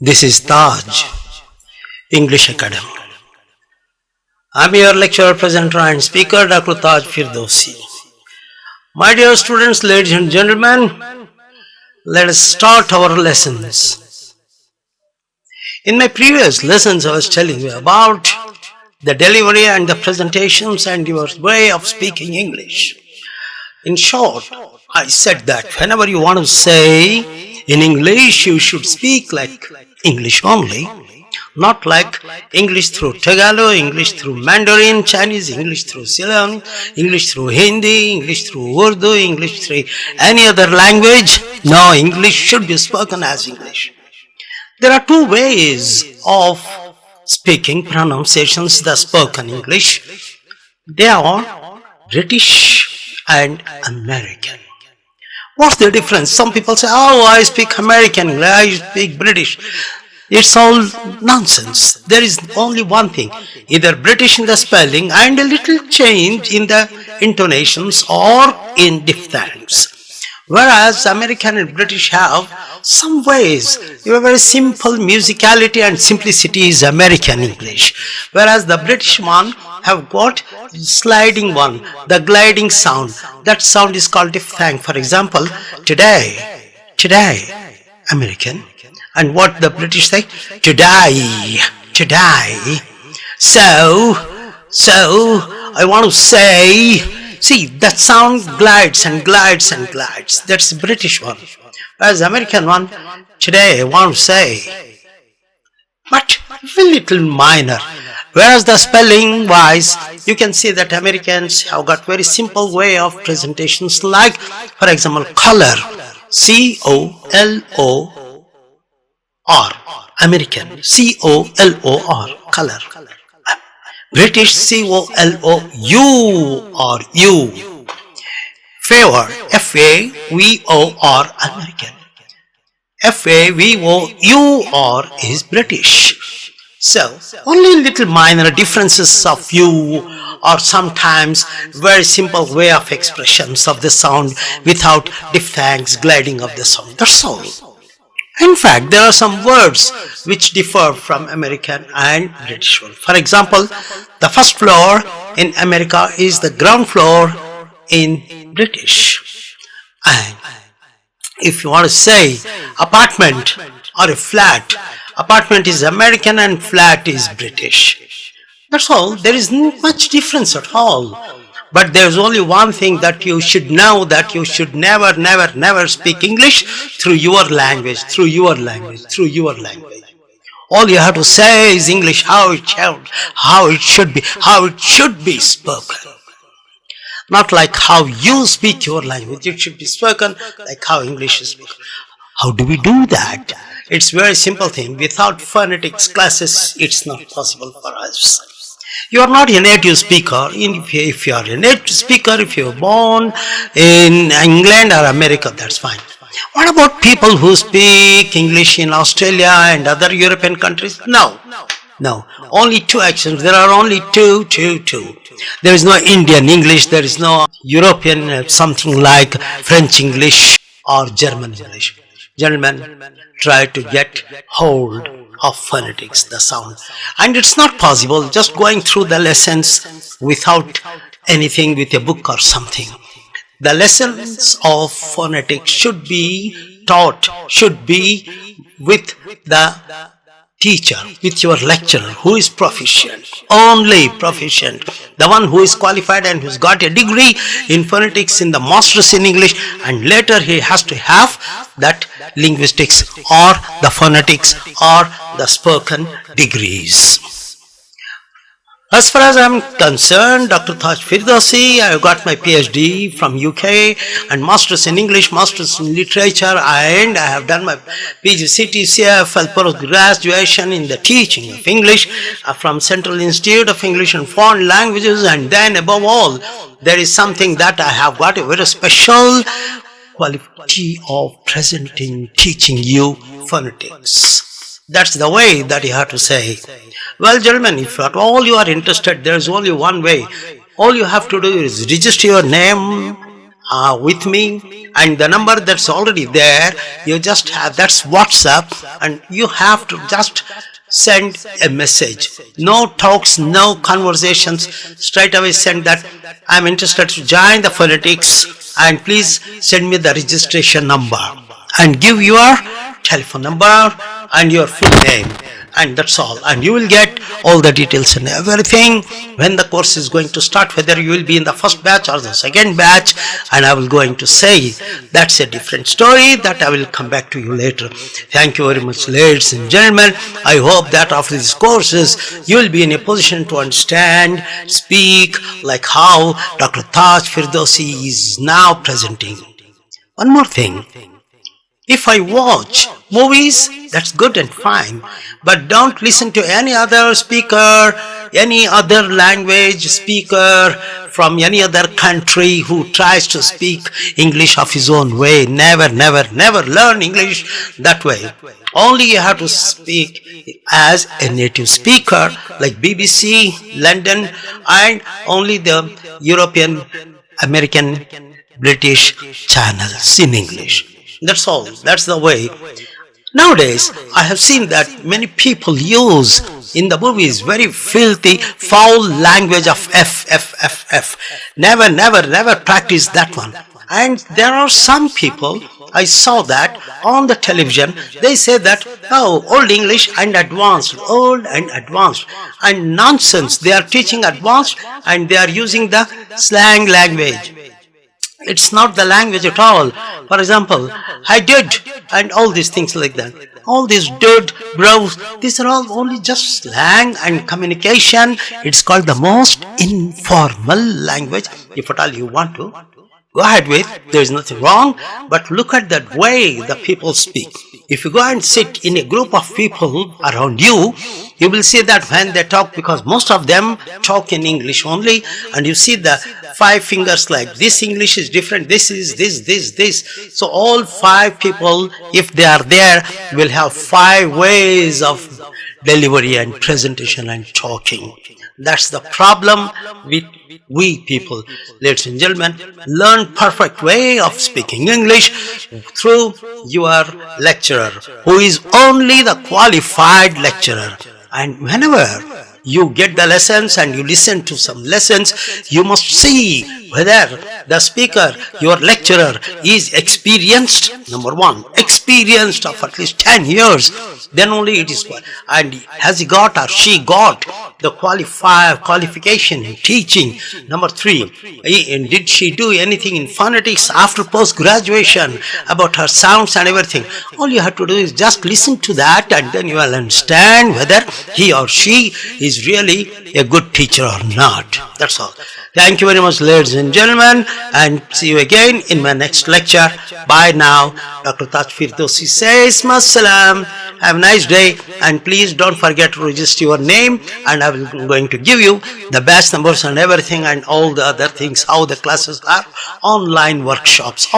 This is Taj, English Academy. I'm your lecturer, presenter and speaker, Dr. Taj Firdausi. My dear students, ladies and gentlemen, let us start our lessons. In my previous lessons, I was telling you about the delivery and the presentations and your way of speaking English. In short, I said that whenever you want to say in English, you should speak like English only, not like English through Tagalog, English through Mandarin, Chinese, English through Ceylon, English through Hindi, English through Urdu, English through any other language. No, English should be spoken as English. There are two ways of speaking pronunciations, the spoken English. They are British and American. What's the difference? Some people say, oh, I speak American, I speak British. It's all nonsense. There is only one thing, either British in the spelling and a little change in the intonations or in diphthongs. Whereas American and British have some ways. You have very simple musicality and simplicity is American English. Whereas the British one have got sliding one, the gliding sound. That sound is called diphthong. For example, today, American. And what the British say? Today. So, I want to say, see, that sound glides and glides and glides. That's the British one. Whereas American one, today I want to say. But a little minor. Whereas the spelling wise, you can see that Americans have got very simple way of presentations like, for example, color. C-O-L-O-R. American. C-O-L-O-R. Color. British. C-O-L-O-U-R. U. Favor. F-A-V-O-R. American. F-A-V-O-U-R is British. So, only little minor differences of you or sometimes very simple way of expressions of the sound without diphthongs gliding of the sound. That's all. In fact, there are some words which differ from American and British one. For example, the first floor in America is the ground floor in British. And if you want to say apartment or a flat, apartment is American and flat is British. That's all. There is not much difference at all. But there's only one thing that you should know, that you should never speak English through your language. All you have to say is English how it should be spoken. Not like how you speak your language. It should be spoken like how English is spoken. How do we do that? It's a very simple thing. Without phonetics classes, it's not possible for us. You are not a native speaker. If you are a native speaker, if you are born in England or America, that's fine. What about people who speak English in Australia and other European countries? No. Only two accents. There are only two. There is no Indian English. There is no European something like French English or German English. Gentlemen, try to get hold of phonetics, the sound. And it's not possible just going through the lessons without anything with a book or something. The lessons of phonetics should be taught, should be with the teacher, with your lecturer who is proficient, only proficient, the one who is qualified and who's got a degree in phonetics, in the masters in English, and later he has to have that linguistics or the phonetics or the spoken degrees. As far as I am concerned, Dr. Taj Firdausi, I have got my PhD from UK and Masters in English, Masters in Literature, and I have done my PGCET/CFL post-graduation in the teaching of English from Central Institute of English and Foreign Languages, and then above all, there is something that I have got a very special quality of presenting, teaching you phonetics. That's the way that you have to say. Well, gentlemen, if at all you are interested, there is only one way. All you have to do is register your name with me, and the number that's already there, you just have, that's WhatsApp, and you have to just send a message. No talks, no conversations. Straight away send that I'm interested to join the phonetics, and please send me the registration number, and give your telephone number and your full name, and that's all, and you will get all the details and everything when the course is going to start, whether you will be in the first batch or the second batch, and I will going to say that's a different story that I will come back to you later. Thank you very much, ladies and gentlemen. I hope that after these courses you will be in a position to understand, speak like how Dr. Taj Firdausi is now presenting. One more thing, if I watch movies, that's good and fine, but don't listen to any other speaker, any other language speaker from any other country who tries to speak English of his own way. Never, never, never learn English that way. Only you have to speak as a native speaker, like BBC, London, and only the European, American, British channels in English. That's all. That's the way. Nowadays, I have seen that many people use in the movies very filthy, foul language of F, F, F, F. Never, never, never practice that one. And there are some people, I saw that on the television, they say that, oh, old English and advanced, old and advanced. And nonsense, they are teaching advanced and they are using the slang language. It's not the language at all. For example, I did, and all these things like that. All these did, bro, these are all only just slang and communication. It's called the most informal language. If at all you want to, go ahead with, there is nothing wrong, but look at that way the people speak. If you go and sit in a group of people around you, you will see that when they talk, because most of them talk in English only, and you see the 5 fingers like this English is different, this is this. So all 5 people, if they are there, will have 5 ways of delivery and presentation and talking. That's the problem with we people. Ladies and gentlemen, learn perfect way of speaking English through your lecturer, who is only the qualified lecturer. And whenever you get the lessons and you listen to some lessons, you must see whether the speaker, your lecturer, is experienced, number 1, experienced of at least 10 years, then only it is, and has he got or she got the qualification in teaching. Number 3, did she do anything in phonetics after post-graduation about her sounds and everything? All you have to do is just listen to that, and then you will understand whether he or she is really a good teacher or not. That's all. Thank you very much, ladies and gentlemen, and see you again in my next lecture. Bye now. Dr. Taj Firdausi says, Masalam. Have a nice day, and please don't forget to register your name, and I'm going to give you the batch numbers and everything and all the other things, how the classes are, online workshops.